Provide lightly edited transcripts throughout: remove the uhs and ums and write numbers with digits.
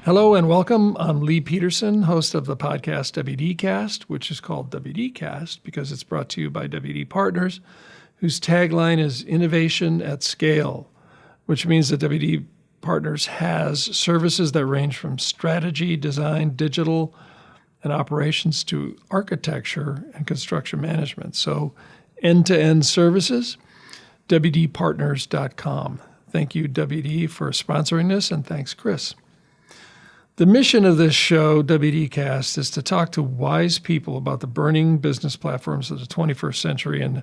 Hello and welcome. I'm Lee Peterson, host of the podcast WDcast, which is called WDcast because it's brought to you by WD Partners, whose tagline is Innovation at Scale, which means that WD Partners has services that range from strategy, design, digital, and operations to architecture and construction management. So end-to-end services, WDPartners.com. Thank you, WD, for sponsoring this, and thanks, Chris. The mission of this show, WDcast, is to talk to wise people about the burning business platforms of the 21st century and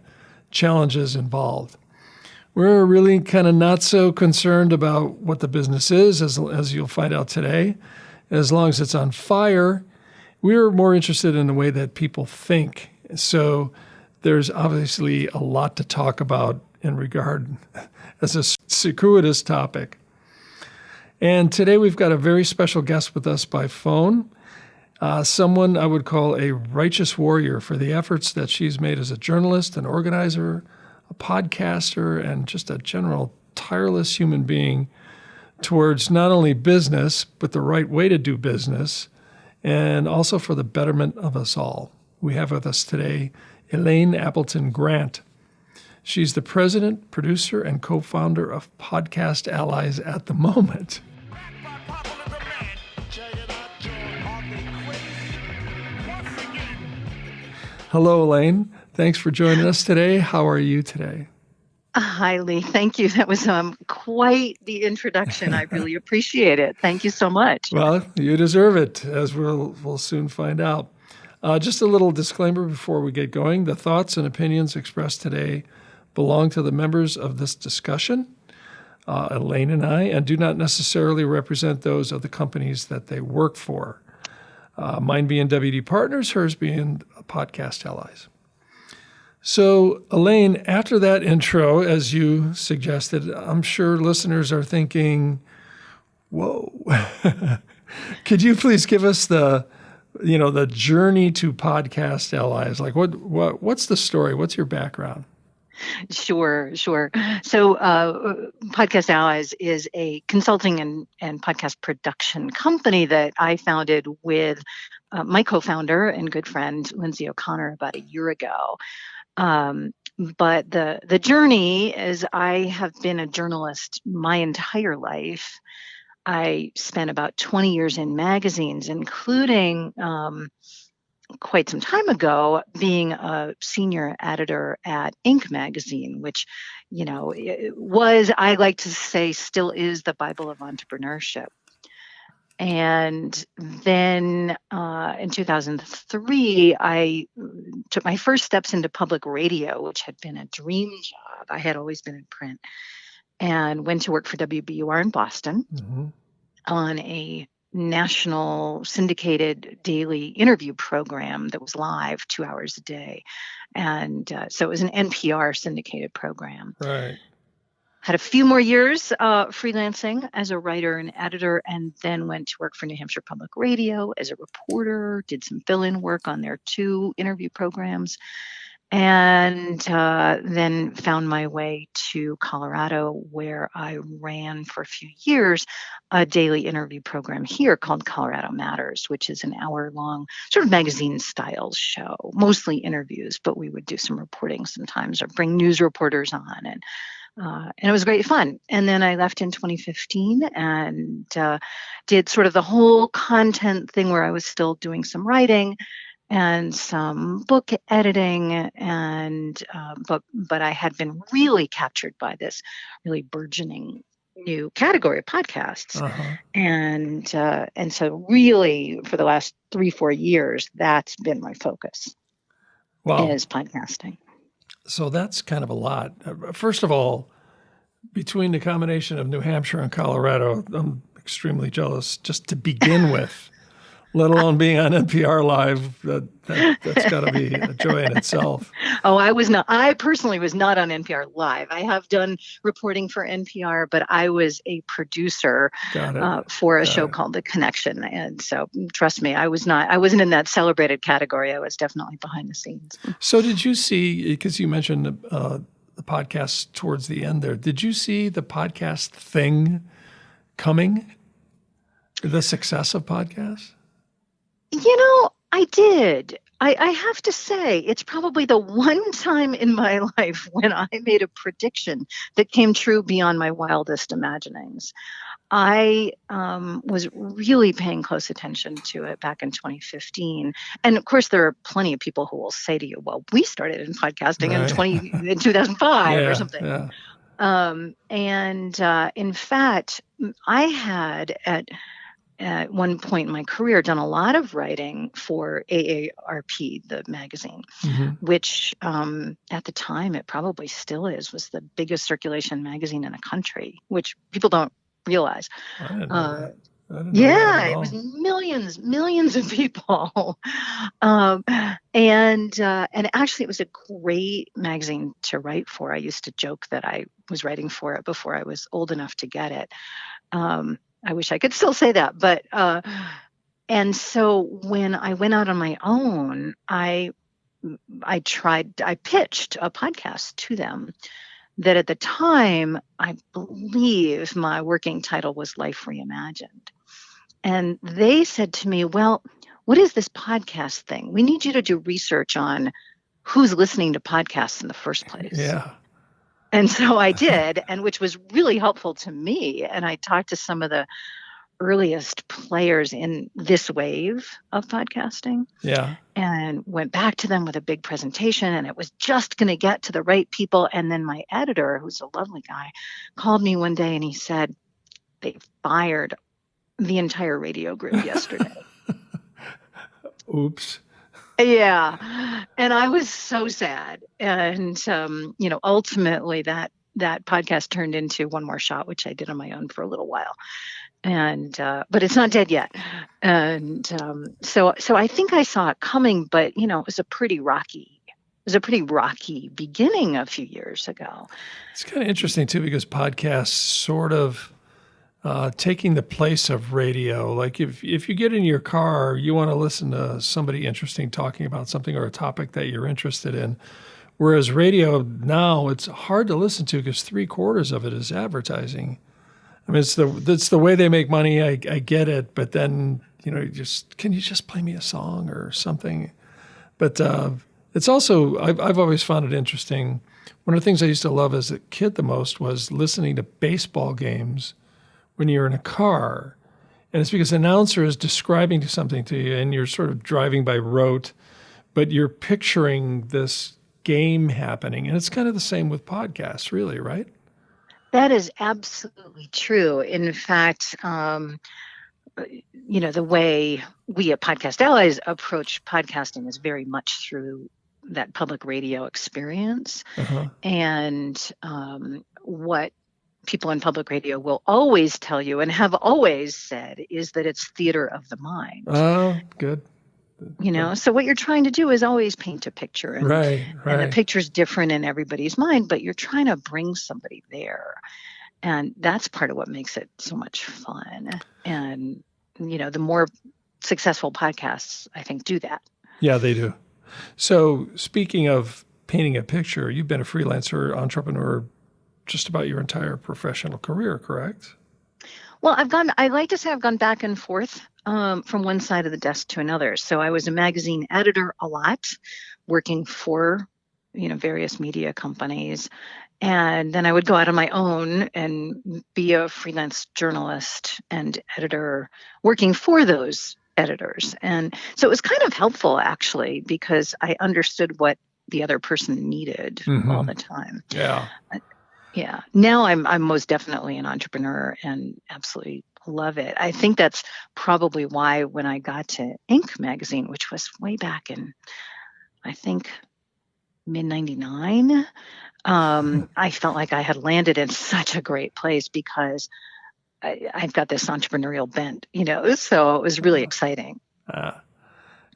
challenges involved. We're really kind of not so concerned about what the business is, as you'll find out today. As long as it's on fire, we're more interested in the way that people think. So there's obviously a lot to talk about in regard as a circuitous topic. And today we've got a very special guest with us by phone, someone I would call a righteous warrior for the efforts that she's made as a journalist, an organizer, a podcaster, and just a general tireless human being towards not only business, but the right way to do business, and also for the betterment of us all. We have with us today Elaine Appleton Grant. She's the president, producer, and co-founder of Podcast Allies at the moment. Hello, Elaine. Thanks for joining us today. How are you today? Hi, Lee. Thank you. That was quite the introduction. I really appreciate it. Thank you so much. Well, you deserve it, as we'll soon find out. Just a little disclaimer before we get going. The thoughts and opinions expressed today belong to the members of this discussion, Elaine and I, and do not necessarily represent those of the companies that they work for. Mine being WD Partners, hers being Podcast Allies. So, Elaine, after that intro, as you suggested, I'm sure listeners are thinking, whoa. Could you please give us the journey to Podcast Allies? Like, what's the story? What's your background? Sure. So Podcast Allies is a consulting and podcast production company that I founded with my co-founder and good friend, Lindsay O'Connor, about a year ago. But the journey is I have been a journalist my entire life. I spent about 20 years in magazines, including quite some time ago being a senior editor at Inc. magazine, which, it was, I like to say, still is the Bible of entrepreneurship. And then in 2003, I took my first steps into public radio, which had been a dream job. I had always been in print, and went to work for WBUR in Boston on a national syndicated daily interview program that was live 2 hours a day. And so it was an NPR syndicated program. Right. Had a few more years freelancing as a writer and editor, and then went to work for New Hampshire Public Radio as a reporter, did some fill-in work on their 2 interview programs, and then found my way to Colorado, where I ran for a few years a daily interview program here called Colorado Matters, which is an hour-long sort of magazine-style show, mostly interviews, but we would do some reporting sometimes or bring news reporters on, and it was great fun. And then I left in 2015 and did sort of the whole content thing where I was still doing some writing and some book editing, and but I had been really captured by this really burgeoning new category of podcasts, and so really for the last 3-4 years, that's been my focus. Wow. Is podcasting. So that's kind of a lot. First of all, between the combination of New Hampshire and Colorado, I'm extremely jealous just to begin with. Let alone being on NPR Live, that's got to be a joy in itself. Oh, I personally was not on NPR Live. I have done reporting for NPR, but I was a producer for a show called The Connection. And so trust me, I wasn't in that celebrated category. I was definitely behind the scenes. So did you see, because you mentioned the podcast towards the end there, did you see the podcast thing coming? The success of podcasts? I did. I have to say, it's probably the one time in my life when I made a prediction that came true beyond my wildest imaginings. I was really paying close attention to it back in 2015. And of course, there are plenty of people who will say to you, well, we started in podcasting in 2005 or something. In fact, I had at one point in my career done a lot of writing for AARP, the magazine, which at the time, it probably still was the biggest circulation magazine in the country, which people don't realize. I didn't know that. I didn't know Yeah, that at it all. was millions of people. And actually, it was a great magazine to write for. I used to joke that I was writing for it before I was old enough to get it. I wish I could still say that, but and so when I went out on my own, I pitched a podcast to them that at the time, I believe my working title was Life Reimagined. And they said to me, well, what is this podcast thing? We need you to do research on who's listening to podcasts in the first place. Yeah. And so I did, and which was really helpful to me. And I talked to some of the earliest players in this wave of podcasting. Yeah. And went back to them with a big presentation, and it was just going to get to the right people. And then my editor, who's a lovely guy, called me one day and he said, they fired the entire radio group yesterday. Oops. Yeah. And I was so sad. And, ultimately that podcast turned into One More Shot, which I did on my own for a little while. And, but it's not dead yet. And, so I think I saw it coming, but, it was a pretty rocky beginning a few years ago. It's kind of interesting too, because podcasts sort of, taking the place of radio. Like if you get in your car, you want to listen to somebody interesting talking about something or a topic that you're interested in. Whereas radio now, it's hard to listen to because 3/4 of it is advertising. I mean, it's the way they make money. I get it, but then can you just play me a song or something? But it's also I've always found it interesting. One of the things I used to love as a kid the most was listening to baseball games when you're in a car, and it's because the announcer is describing something to you, and you're sort of driving by rote, but you're picturing this game happening, and it's kind of the same with podcasts, really, right? That is absolutely true. In fact, the way we at Podcast Allies approach podcasting is very much through that public radio experience. And what people in public radio will always tell you and have always said is that it's theater of the mind. Oh, good. So what you're trying to do is always paint a picture. And, right. And the picture's different in everybody's mind, but you're trying to bring somebody there. And that's part of what makes it so much fun. And, the more successful podcasts, I think, do that. Yeah, they do. So speaking of painting a picture, you've been a freelancer, entrepreneur just about your entire professional career, correct? Well, I like to say I've gone back and forth from one side of the desk to another. So I was a magazine editor a lot, working for, various media companies. And then I would go out on my own and be a freelance journalist and editor working for those editors. And so it was kind of helpful, actually, because I understood what the other person needed all the time. Yeah. Yeah. Now I'm most definitely an entrepreneur and absolutely love it. I think that's probably why when I got to Inc. magazine, which was way back in, I think, mid-'99, I felt like I had landed in such a great place because I've got this entrepreneurial bent, so it was really exciting.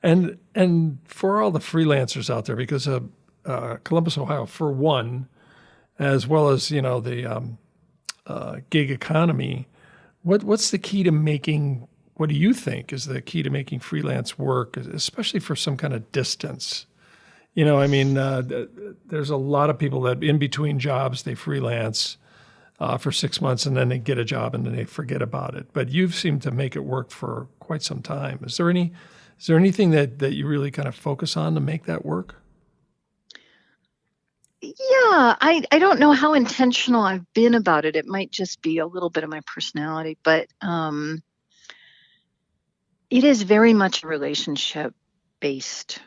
And for all the freelancers out there, because Columbus, Ohio, for one, as well as the gig economy, what's the key to making? What do you think is the key to making freelance work, especially for some kind of distance? There's a lot of people that in between jobs they freelance. for 6 months, and then they get a job and then they forget about it. But you've seemed to make it work for quite some time. Is there anything that you really kind of focus on to make that work? Yeah, I don't know how intentional I've been about it. It might just be a little bit of my personality, but it is very much a relationship-based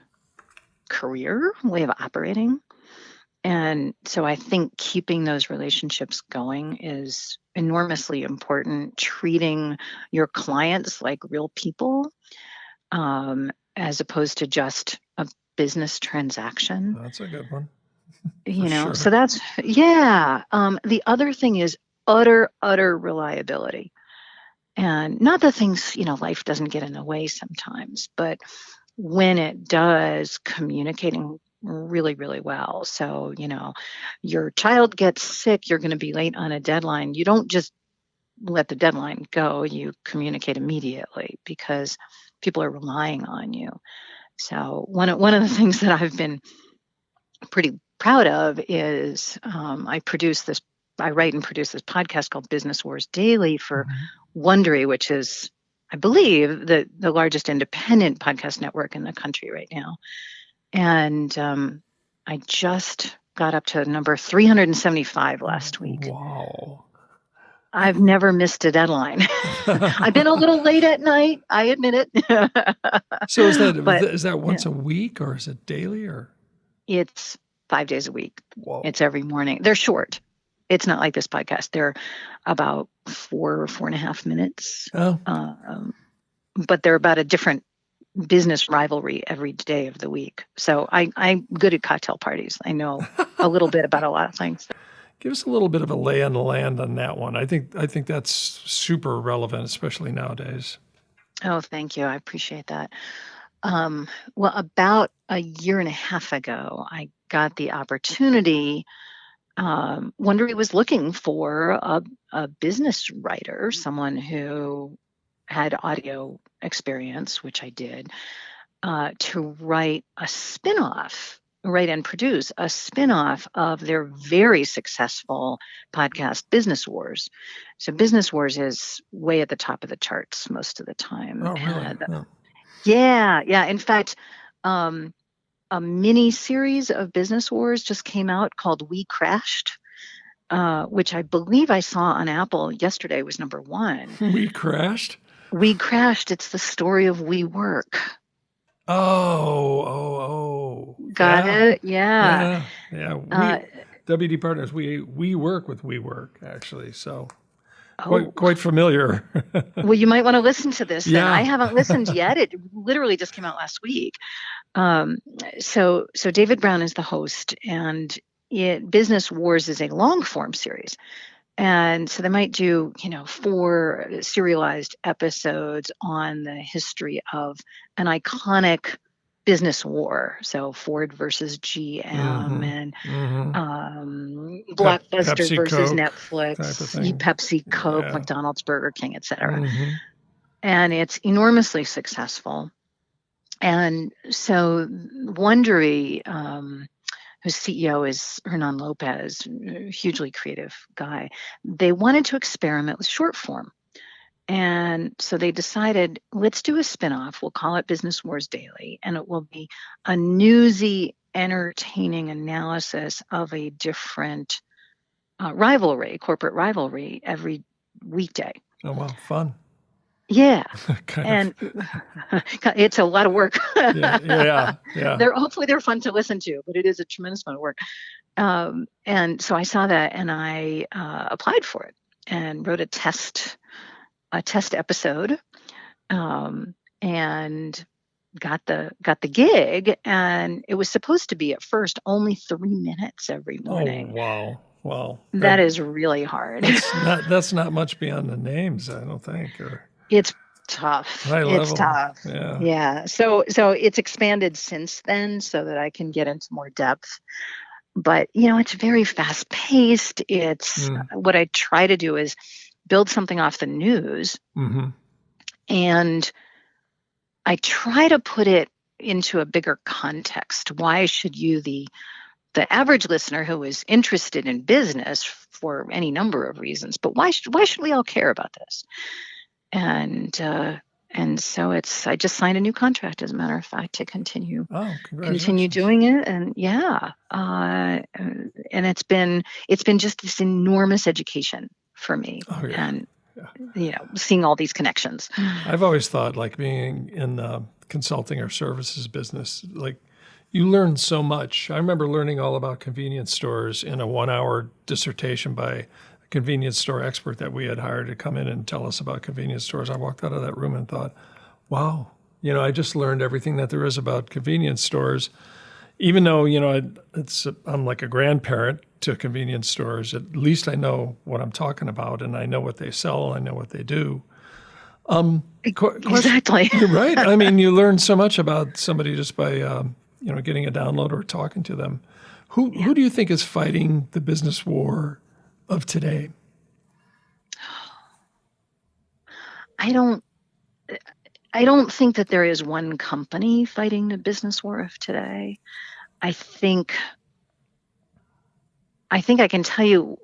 career way of operating. And so I think keeping those relationships going is enormously important. Treating your clients like real people, as opposed to just a business transaction. That's a good one. So that's, yeah. The other thing is utter reliability. And not that things, life doesn't get in the way sometimes, but when it does, communicating really, really well. So, your child gets sick, you're going to be late on a deadline. You don't just let the deadline go, you communicate immediately because people are relying on you. So one of the things that I've been pretty proud of is I write and produce this podcast called Business Wars Daily for Wondery, which is, I believe, the largest independent podcast network in the country right now. And I just got up to number 375 last week. Wow. I've never missed a deadline. I've been a little late at night, I admit it. So is that once a week, or is it daily, or? It's 5 days a week. Whoa. It's every morning. They're short. It's not like this podcast. They're about 4.5 minutes. Oh. But they're about a different business rivalry every day of the week. So I'm good at cocktail parties. I know a little bit about a lot of things. Give us a little bit of a lay on the land on that one. I think that's super relevant, especially nowadays. Oh, thank you. I appreciate that. Well, about a year and a half ago, I got the opportunity. Wondery was looking for a business writer, someone who had audio experience, which I did, to write and produce a spinoff of their very successful podcast, Business Wars. So Business Wars is way at the top of the charts most of the time. Oh, really? Yeah. In fact, a mini series of Business Wars just came out called We Crashed, which I believe I saw on Apple yesterday was number 1. We Crashed? We Crashed. It's the story of WeWork. Oh. Got it? Yeah. WD Partners, we work with WeWork, actually, so quite familiar. Well, you might want to listen to this. Yeah. Then. I haven't listened yet. It literally just came out last week. So David Brown is the host, and Business Wars is a long form series. And so they might do, 4 serialized episodes on the history of an iconic business war. So Ford versus GM and Blockbuster Pepsi, versus Coke, Netflix, type of thing. Pepsi, Coke, McDonald's, Burger King, etc. And it's enormously successful. And so Wondery, whose CEO is Hernan Lopez, a hugely creative guy, they wanted to experiment with short form. And so they decided, let's do a spinoff. We'll call it Business Wars Daily, and it will be a newsy, entertaining analysis of a different corporate rivalry every weekday. Oh, wow. Fun. Yeah. And it's a lot of work. Yeah. Hopefully they're fun to listen to, but it is a tremendous amount of work. And so I saw that and I applied for it and wrote a test episode, and got the gig. And it was supposed to be at first only 3 minutes every morning. Oh, wow. That is really hard. That's not much beyond the names, I don't think. It's tough. High level. It's tough. Yeah. So it's expanded since then so that I can get into more depth. But, it's very fast paced. It's what I try to do is build something off the news. And I try to put it into a bigger context. Why should you, the the average listener who is interested in business for any number of reasons. But why should we all care about this? And so I just signed a new contract, as a matter of fact, to continue doing it. And and it's been just this enormous education for me. And seeing all these connections. I've always thought, like, being in the consulting or services business, like, you learn so much. I remember learning all about convenience stores in a 1-hour dissertation by a convenience store expert that we had hired to come in and tell us about convenience stores. I walked out of that room and thought, wow, I just learned everything that there is about convenience stores. Even though, I'm like a grandparent to convenience stores, at least I know what I'm talking about, and I know what they sell, I know what they do. Exactly. Right? I mean, you learn so much about somebody just by, getting a download or talking to them. Who do you think is fighting the business war of today? I don't think that there is one company fighting the business war of today. I think I can tell you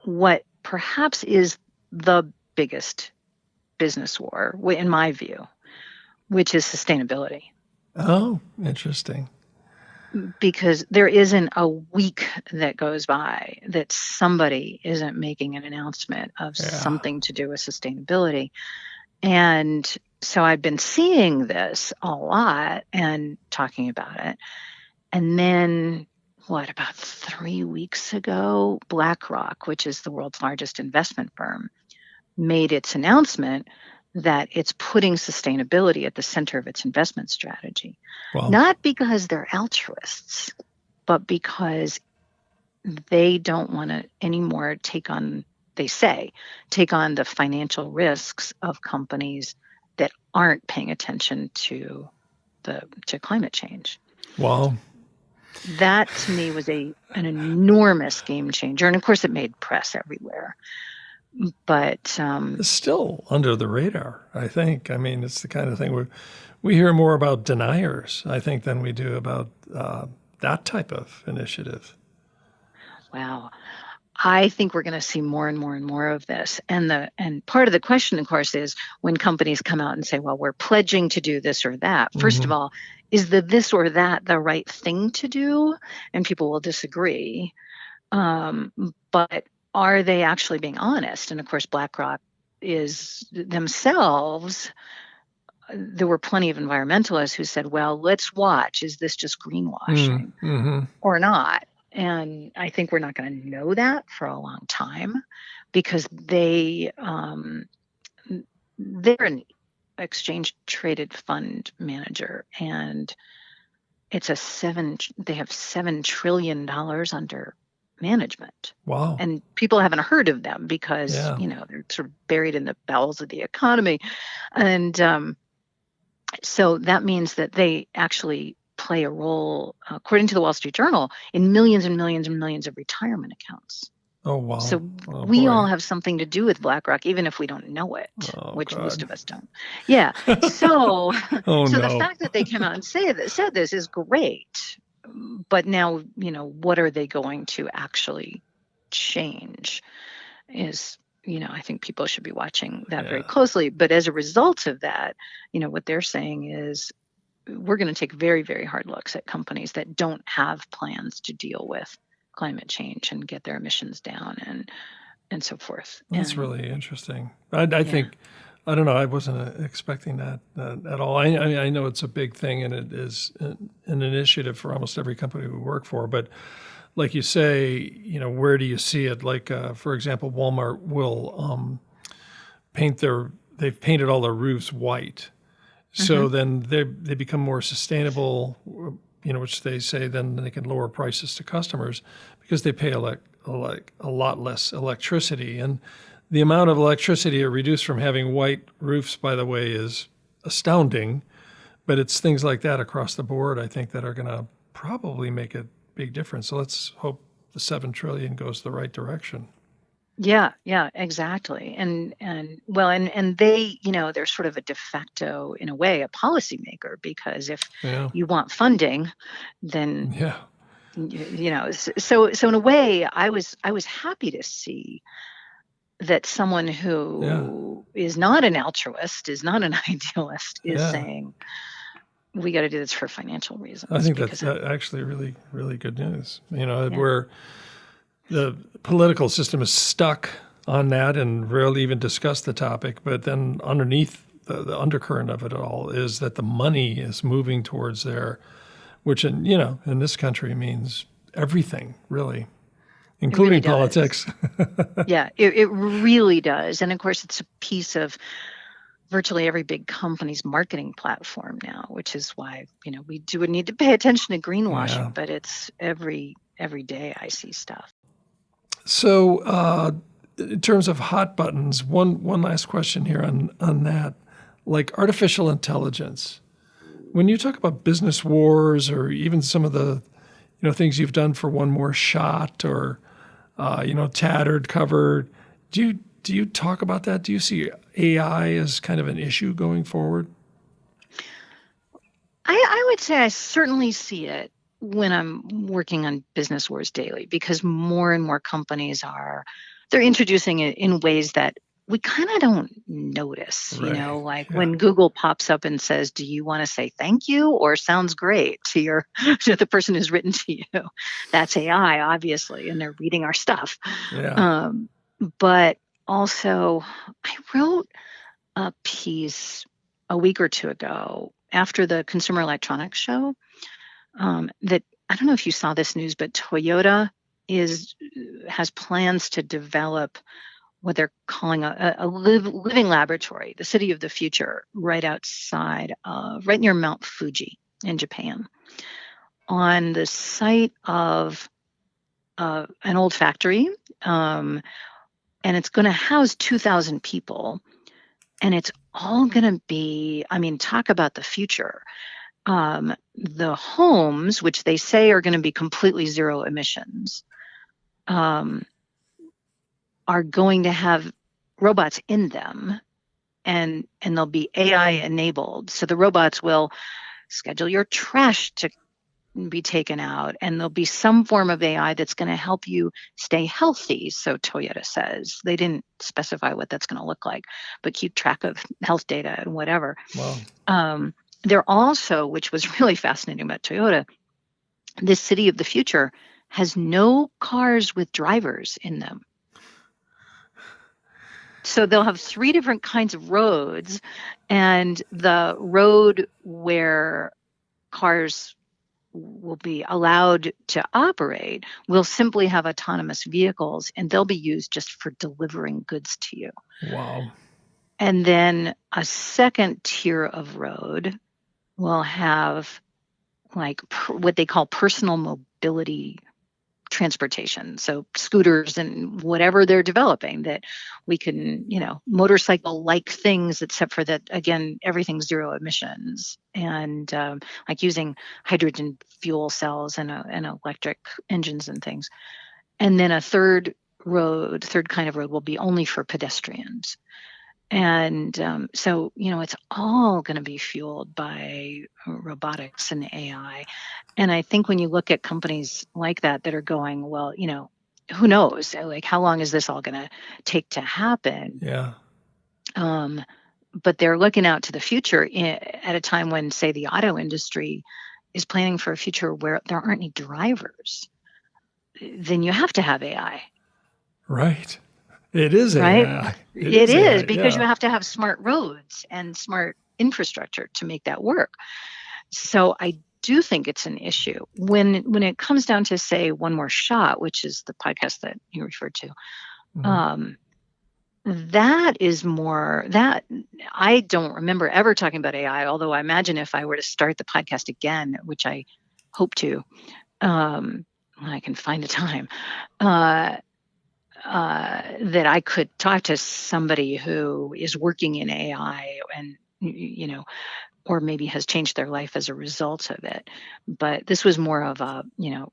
what perhaps is the biggest business war, in my view, which is sustainability. Oh, interesting. Because there isn't a week that goes by that somebody isn't making an announcement of something to do with sustainability. And so I've been seeing this a lot and talking about it. And then, about 3 weeks ago, BlackRock, which is the world's largest investment firm, made its announcement that it's putting sustainability at the center of its investment strategy. Wow. Not because they're altruists, but because they don't want to anymore take on the financial risks of companies that aren't paying attention to climate change. Wow. That to me was an enormous game changer. And of course it made press everywhere. But it's still under the radar, I think. I mean, it's the kind of thing we hear more about deniers, I think, than we do about that type of initiative. Wow. I think we're going to see more and more and more of this. And part of the question, of course, is when companies come out and say, well, we're pledging to do this or that. First of all, is the this or that the right thing to do? And people will disagree. But are they actually being honest? And of course, BlackRock is themselves. There were plenty of environmentalists who said, well, let's watch. Is this just greenwashing or not? And I think we're not going to know that for a long time because they're an exchange traded fund manager, and they have $7 trillion under management. Wow. And people haven't heard of them because, they're sort of buried in the bowels of the economy. And so that means that they actually play a role, according to the Wall Street Journal, in millions and millions and millions of retirement accounts. Oh, wow. So we all have something to do with BlackRock, even if we don't know it, which most of us don't. Yeah. So, the fact that they came out and said this is great. But now, what are they going to actually change is, I think people should be watching that very closely. But as a result of that, what they're saying is we're going to take very, very hard looks at companies that don't have plans to deal with climate change and get their emissions down and so forth. That's really interesting. I think, I don't know, I wasn't expecting that at all. I know it's a big thing and it is an initiative for almost every company we work for. But like you say, where do you see it? Like, for example, Walmart will they've painted all their roofs white. So then they become more sustainable, which they say then they can lower prices to customers because they pay a lot less electricity. And the amount of electricity it reduced from having white roofs, by the way, is astounding. But it's things like that across the board, I think, that are going to probably make a big difference. So let's hope the $7 trillion goes the right direction. Yeah, exactly. And they, they're sort of a de facto, in a way, a policymaker, because if you want funding, then So in a way, I was happy to see that someone who is not an altruist, is not an idealist, is saying, we got to do this for financial reasons. I think that's actually really, really good news. Where the political system is stuck on that and rarely even discuss the topic, but then underneath the undercurrent of it all is that the money is moving towards there, which in this country means everything, really, including politics. Yeah, it really does. And of course, it's a piece of virtually every big company's marketing platform now, which is why, we do need to pay attention to greenwashing, but it's every day I see stuff. So in terms of hot buttons, one last question here on that, like artificial intelligence. When you talk about business wars or even some of the things you've done for One More Shot or Tattered Covered, do you talk about that? Do you see AI as kind of an issue going forward? I would say I certainly see it when I'm working on Business Wars Daily, because more and more companies they're introducing it in ways that we kind of don't notice, when Google pops up and says, do you want to say thank you or sounds great to the person who's written to you? That's AI, obviously, and they're reading our stuff. Yeah. But also, I wrote a piece a week or two ago after the Consumer Electronics Show that, I don't know if you saw this news, but Toyota has plans to develop what they're calling a living laboratory, the city of the future, right near Mount Fuji in Japan, on the site of an old factory. And it's going to house 2,000 people. And it's all going to be, talk about the future. The homes, which they say are going to be completely zero emissions, are going to have robots in them, and they'll be AI enabled. So the robots will schedule your trash to be taken out, and there'll be some form of AI that's going to help you stay healthy. So Toyota says. They didn't specify what that's going to look like, but keep track of health data and whatever. Wow. They're also, which was really fascinating about Toyota, this city of the future has no cars with drivers in them. So they'll have 3 different kinds of roads, and the road where cars will be allowed to operate will simply have autonomous vehicles, and they'll be used just for delivering goods to you. Wow. And then a second tier of road will have what they call personal mobility transportation. So scooters and whatever they're developing that we can, motorcycle-like things, except for that, again, everything's zero emissions, and using hydrogen fuel cells and electric engines and things. And then a third kind of road will be only for pedestrians. And so, it's all going to be fueled by robotics and AI. And I think when you look at companies like that are going, well, who knows? Like, how long is this all going to take to happen? Yeah. But they're looking out to the future at a time when, say, the auto industry is planning for a future where there aren't any drivers. Then you have to have AI. Right. It is right? AI. It is because you have to have smart roads and smart infrastructure to make that work. So I do think it's an issue. When it comes down to, say, One More Shot, which is the podcast that you referred to, that is more that I don't remember ever talking about AI, although I imagine if I were to start the podcast again, which I hope to, when I can find a time, that I could talk to somebody who is working in AI and, or maybe has changed their life as a result of it. But this was more of a,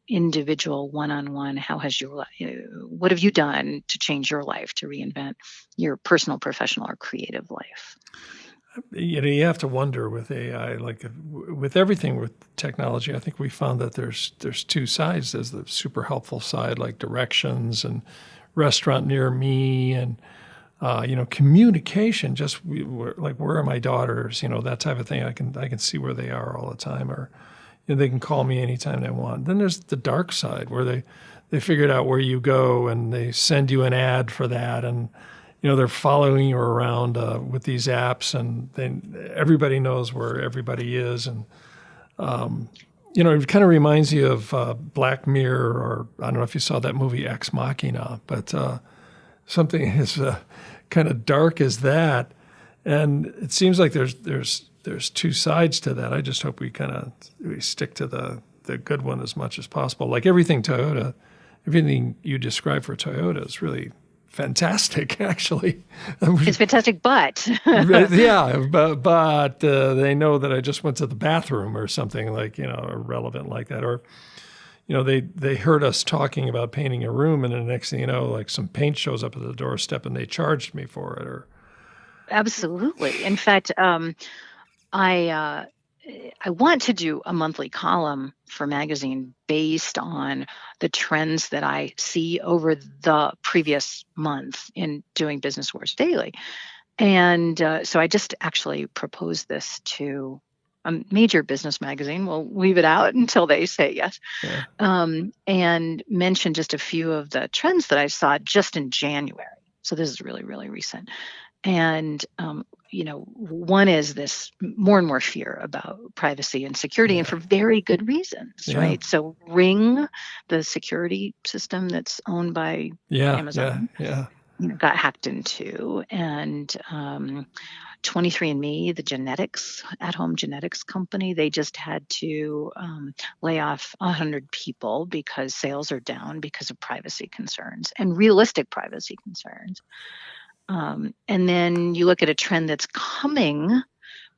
individual one-on-one. What have you done to change your life, to reinvent your personal, professional, or creative life? You have to wonder with AI, like with everything with technology. I think we found that there's two sides. There's the super helpful side, like directions and restaurant near me, and communication. Just like where are my daughters? That type of thing. I can see where they are all the time, or they can call me anytime they want. Then there's the dark side where they figured out where you go and they send you an ad for that, and they're following you around with these apps, and everybody knows where everybody is. And, it kind of reminds you of Black Mirror, or I don't know if you saw that movie Ex Machina, but something as kind of dark as that. And it seems like there's two sides to that. I just hope we stick to the good one as much as possible. Like everything you describe for Toyota is really fantastic, actually. It's fantastic, but yeah, but they know that I just went to the bathroom or something like irrelevant like that, or they heard us talking about painting a room, and the next thing you know, like some paint shows up at the doorstep, and they charged me for it. Or absolutely. In fact, I want to do a monthly column for magazine based on the trends that I see over the previous month in doing Business Wars Daily. And so I just actually proposed this to a major business magazine. We'll leave it out until they say yes. Yeah. And mention just a few of the trends that I saw just in January. So this is really, really recent. And, one is this more and more fear about privacy and security, and for very good reasons, right? So Ring, the security system that's owned by Amazon, got hacked into, and 23andMe, the at-home genetics company, they just had to lay off 100 people because sales are down because of privacy concerns and realistic privacy concerns. And then you look at a trend that's coming,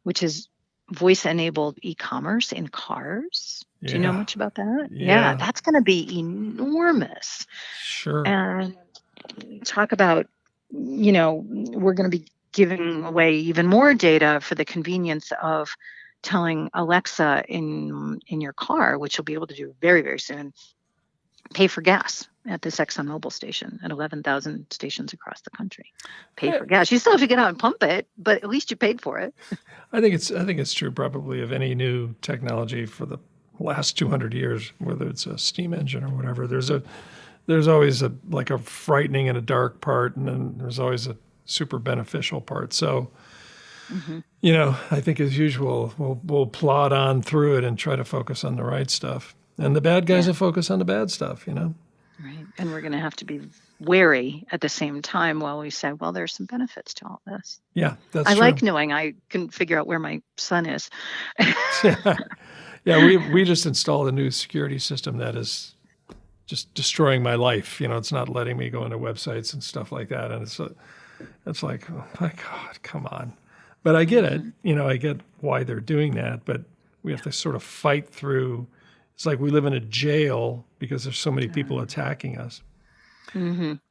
which is voice-enabled e-commerce in cars. Do you know much about that? Yeah, that's going to be enormous. Sure. And talk about, we're going to be giving away even more data for the convenience of telling Alexa in your car, which you'll be able to do very, very soon, pay for gas at this ExxonMobil station at 11,000 stations across the country. Pay for gas. You still have to get out and pump it, but at least you paid for it. I think it's true probably of any new technology for the last 200 years, whether it's a steam engine or whatever. There's always a frightening and a dark part, and then there's always a super beneficial part. So, I think as usual, we'll plod on through it and try to focus on the right stuff. And the bad guys will focus on the bad stuff, Right. And we're going to have to be wary at the same time while we say, well, there's some benefits to all this. Yeah, that's true. I like knowing I can figure out where my son is. Yeah, we just installed a new security system that is just destroying my life. It's not letting me go into websites and stuff like that. And it's like, oh my God, come on. But I get it. I get why they're doing that, but we have to sort of fight through. It's like we live in a jail because there's so many people attacking us.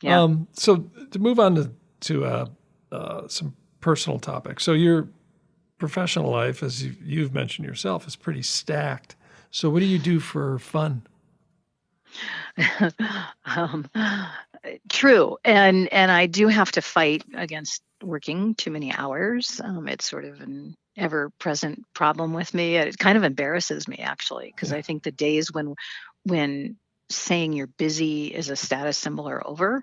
Yeah. So to move on to some personal topics. So your professional life, as you've mentioned yourself, is pretty stacked. So what do you do for fun? True. And I do have to fight against working too many hours. It's sort of an ever-present problem with me. It kind of embarrasses me, actually, because I think the days when saying you're busy is a status symbol are over.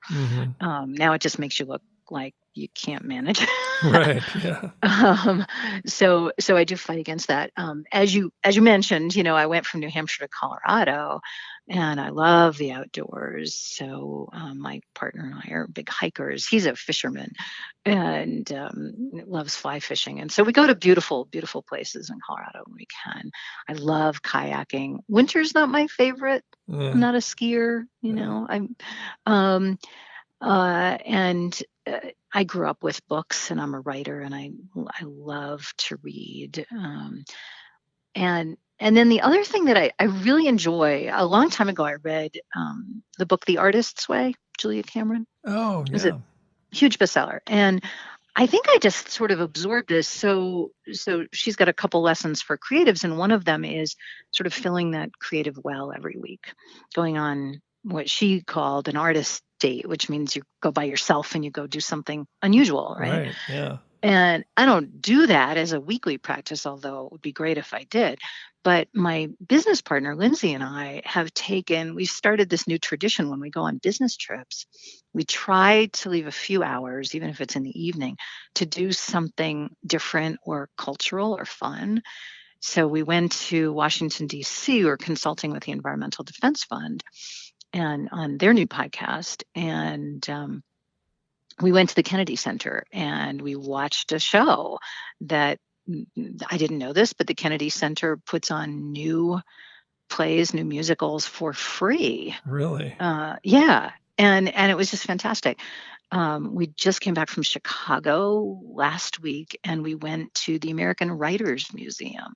Now it just makes you look like you can't manage. Right. Yeah. So I do fight against that. As you mentioned, I went from New Hampshire to Colorado, and I love the outdoors. So my partner and I are big hikers. He's a fisherman and loves fly fishing. And so we go to beautiful, beautiful places in Colorado when we can. I love kayaking. Winter's not my favorite. I'm not a skier, I grew up with books, and I'm a writer, and I love to read. And then the other thing that I really enjoy, a long time ago, I read the book The Artist's Way, Julia Cameron. Oh, yeah. It was a huge bestseller. And I think I just sort of absorbed this. So she's got a couple lessons for creatives, and one of them is sort of filling that creative well every week, going on what she called an artist date, which means you go by yourself and you go do something unusual, right? Right. Yeah. And I don't do that as a weekly practice, although it would be great if I did. But my business partner, Lindsay, and I we've started this new tradition when we go on business trips. We try to leave a few hours, even if it's in the evening, to do something different or cultural or fun. So we went to Washington, D.C. We were consulting with the Environmental Defense Fund and on their new podcast. And we went to the Kennedy Center and we watched a show that I didn't know this, but the Kennedy Center puts on new plays, new musicals for free. Really? Yeah. And it was just fantastic. We just came back from Chicago last week and we went to the American Writers Museum,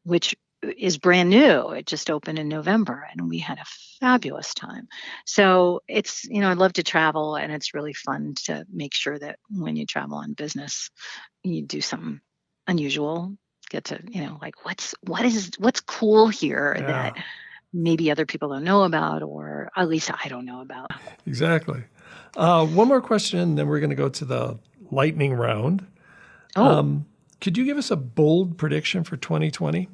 which is brand new. It just opened in November and we had a fabulous time. So it's, I love to travel and it's really fun to make sure that when you travel on business, you do something unusual, get to, like what's cool here Yeah. that maybe other people don't know about, or at least I don't know about. Exactly. One more question, and then we're going to go to the lightning round. Could you give us a bold prediction for 2020?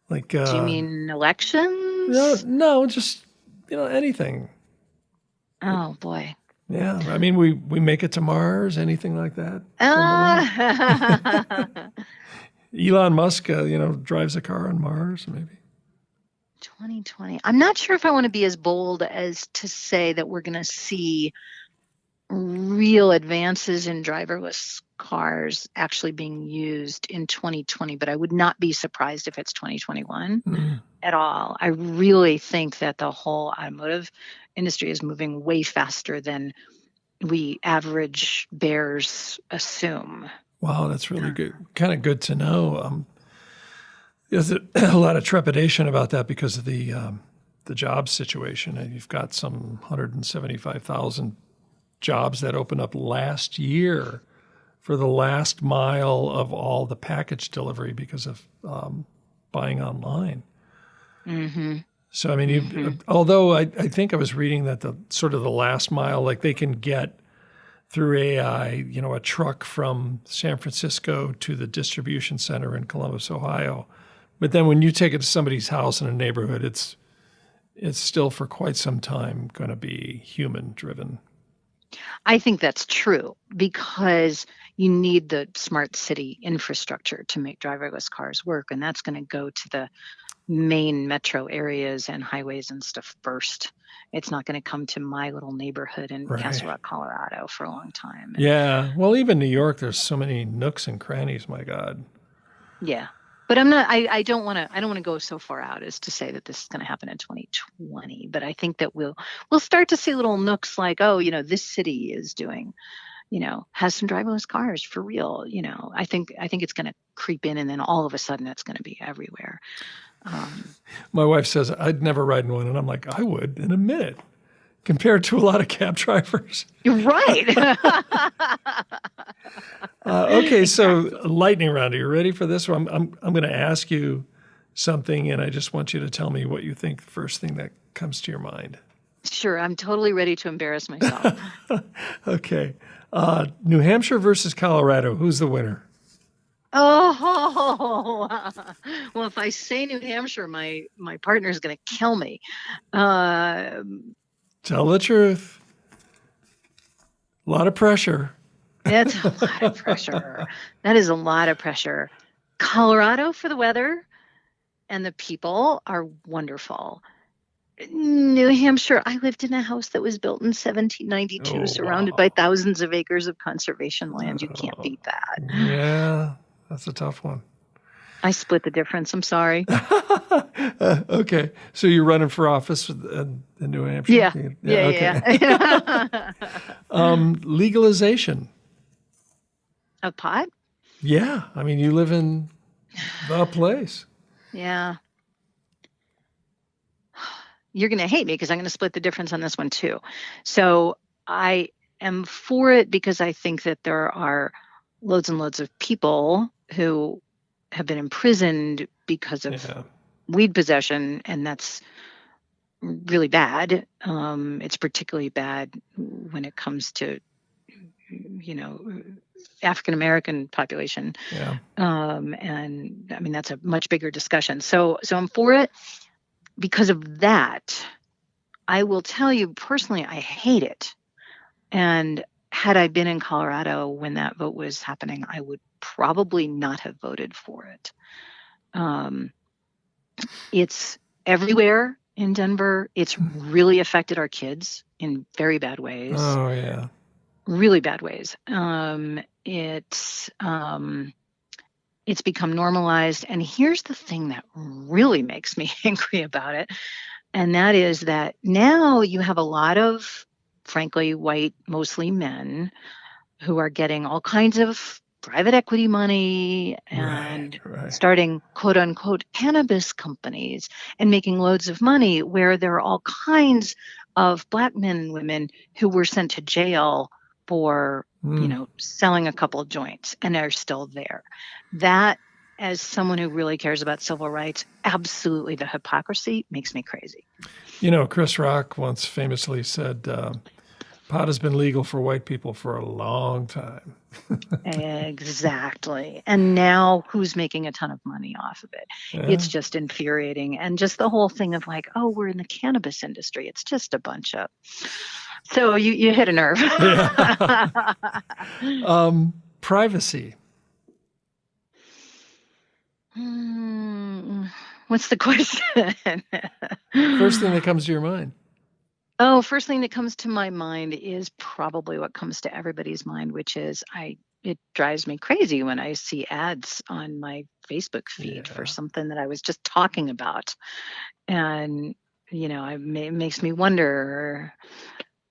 Like, do you mean elections? No, just anything. Oh boy. Yeah, I mean, we make it to Mars, anything like that. Elon Musk, drives a car on Mars, maybe. 2020. I'm not sure if I want to be as bold as to say that we're going to see real advances in driverless cars actually being used in 2020, but I would not be surprised if it's 2021 at all. I really think that the whole automotive industry is moving way faster than we average bears assume. Wow, that's really good. Kind of good to know. There's a lot of trepidation about that because of the job situation. And you've got some 175,000 jobs that opened up last year for the last mile of all the package delivery because of buying online. Mm-hmm. So, I mean, although I think I was reading that the sort of the last mile, like they can get through AI, a truck from San Francisco to the distribution center in Columbus, Ohio. But then when you take it to somebody's house in a neighborhood, it's still for quite some time going to be human driven. I think that's true because you need the smart city infrastructure to make driverless cars work. And that's going to go to the main metro areas and highways and stuff first. It's not going to come to my little neighborhood in Castle Rock, Colorado for a long time. Yeah. Well, even New York, there's so many nooks and crannies, my God. Yeah. But I don't want to go so far out as to say that this is going to happen in 2020, but I think that we'll start to see little nooks like, this city is doing, has some driverless cars for real. I think it's going to creep in and then all of a sudden it's going to be everywhere. My wife says I'd never ride in one, and I'm like, I would in a minute, compared to a lot of cab drivers. You're right. Okay, so lightning round. Are you ready for this one? I'm going to ask you something, and I just want you to tell me what you think. The first thing that comes to your mind. Sure, I'm totally ready to embarrass myself. Okay, New Hampshire versus Colorado. Who's the winner? Oh, well, if I say New Hampshire, my partner is going to kill me. Tell the truth. A lot of pressure. That's a lot of pressure. That is a lot of pressure. Colorado for the weather and the people are wonderful. New Hampshire, I lived in a house that was built in 1792, surrounded by thousands of acres of conservation land. You can't beat that. Yeah, that's a tough one. I split the difference. I'm sorry. Okay. So you're running for office in New Hampshire? Yeah. Legalization. Of pot? Yeah. I mean, you live in the place. Yeah. You're going to hate me because I'm going to split the difference on this one too. So I am for it because I think that there are loads and loads of people who have been imprisoned because of weed possession, and that's really bad. It's particularly bad when it comes to, African American population. Yeah. And I mean, that's a much bigger discussion. So I'm for it because of that. I will tell you personally, I hate it. And had I been in Colorado when that vote was happening, I would probably not have voted for it. It's everywhere in Denver. It's really affected our kids in very bad ways. Oh, yeah. Really bad ways. It's become normalized. And here's the thing that really makes me angry about it. And that is that now you have a lot of, frankly, white, mostly men, who are getting all kinds of private equity money and starting quote unquote cannabis companies and making loads of money, where there are all kinds of Black men and women who were sent to jail for, selling a couple of joints, and are still there. That, as someone who really cares about civil rights, absolutely, the hypocrisy makes me crazy. Chris Rock once famously said, pot has been legal for white people for a long time. Exactly. And now who's making a ton of money off of it? Yeah. It's just infuriating. And just the whole thing of like, oh, we're in the cannabis industry. It's just a bunch of... So you hit a nerve. Yeah. Privacy. What's the question? First thing that comes to your mind. Oh, first thing that comes to my mind is probably what comes to everybody's mind, which is it drives me crazy when I see ads on my Facebook feed for something that I was just talking about. And, it makes me wonder,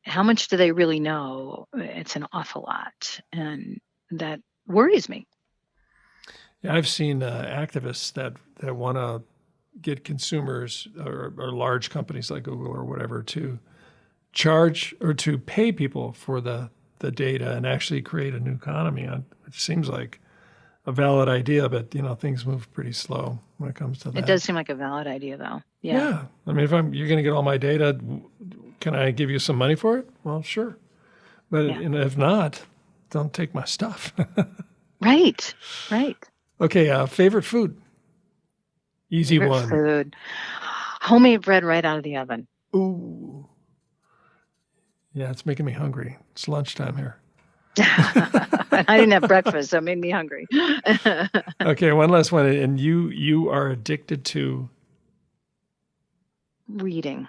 how much do they really know? It's an awful lot. And that worries me. Yeah, I've seen activists that want to get consumers or large companies like Google or whatever to charge or to pay people for the data and actually create a new economy. It seems like a valid idea, but things move pretty slow when it comes to that. It does seem like a valid idea, though. Yeah. I mean, you're going to get all my data, can I give you some money for it? Well, sure. But if not, don't take my stuff. Right. Okay, favorite food? Easy favorite one. Food. Homemade bread right out of the oven. Ooh. Yeah, it's making me hungry. It's lunchtime here. I didn't have breakfast, so it made me hungry. Okay, one last one. And you are addicted to? Reading.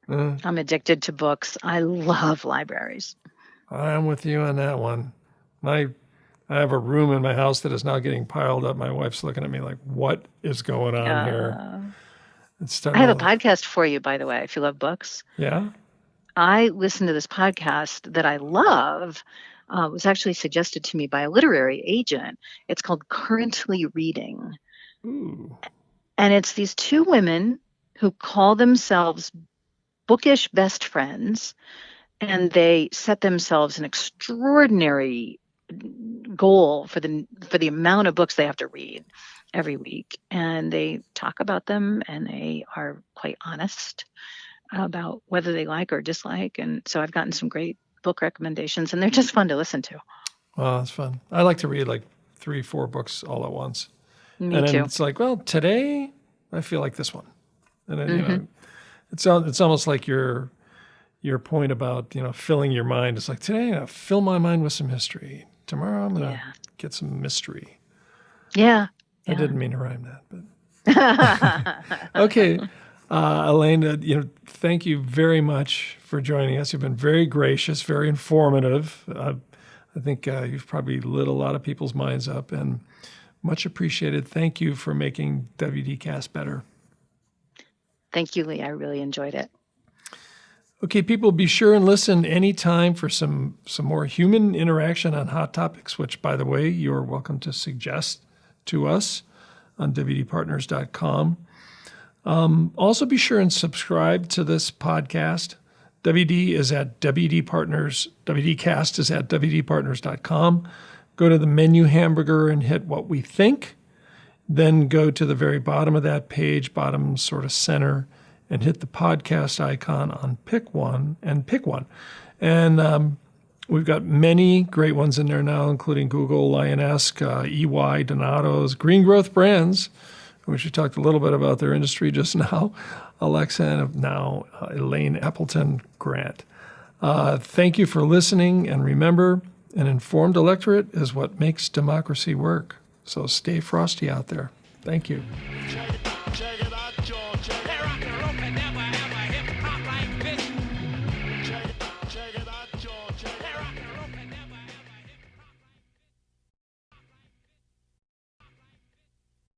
I'm addicted to books. I love libraries. I'm with you on that one. I have a room in my house that is now getting piled up. My wife's looking at me like, what is going on here? I have a podcast for you, by the way, if you love books. Yeah? I listen to this podcast that I love. It was actually suggested to me by a literary agent. It's called Currently Reading. Ooh. And it's these two women who call themselves bookish best friends, and they set themselves an extraordinary goal for the amount of books they have to read every week. And they talk about them, and they are quite honest about whether they like or dislike. And so I've gotten some great book recommendations, and they're just fun to listen to. Oh, that's fun. I like to read like 3-4 books all at once. Me and then too. It's like, well, today I feel like this one. And then, it's almost like your point about, filling your mind. It's like, today I'm going to fill my mind with some history. Tomorrow I'm going to get some mystery. Yeah. I didn't mean to rhyme that, but okay. Elaine, thank you very much for joining us. You've been very gracious, very informative. I think you've probably lit a lot of people's minds up, and much appreciated. Thank you for making WDcast better. Thank you, Lee. I really enjoyed it. Okay, people, be sure and listen anytime for some more human interaction on hot topics, which, by the way, you're welcome to suggest to us on WDpartners.com. Also, be sure and subscribe to this podcast. WD is at WD Partners. WDcast is at WDpartners.com. Go to the menu hamburger and hit what we think. Then go to the very bottom of that page, bottom sort of center, and hit the podcast icon on pick one. And we've got many great ones in there now, including Google, Lionesque, EY, Donato's, Green Growth Brands, which we talked a little bit about their industry just now, Alexa, and now Elaine Appleton Grant. Thank you for listening, and remember, an informed electorate is what makes democracy work. So stay frosty out there. Thank you.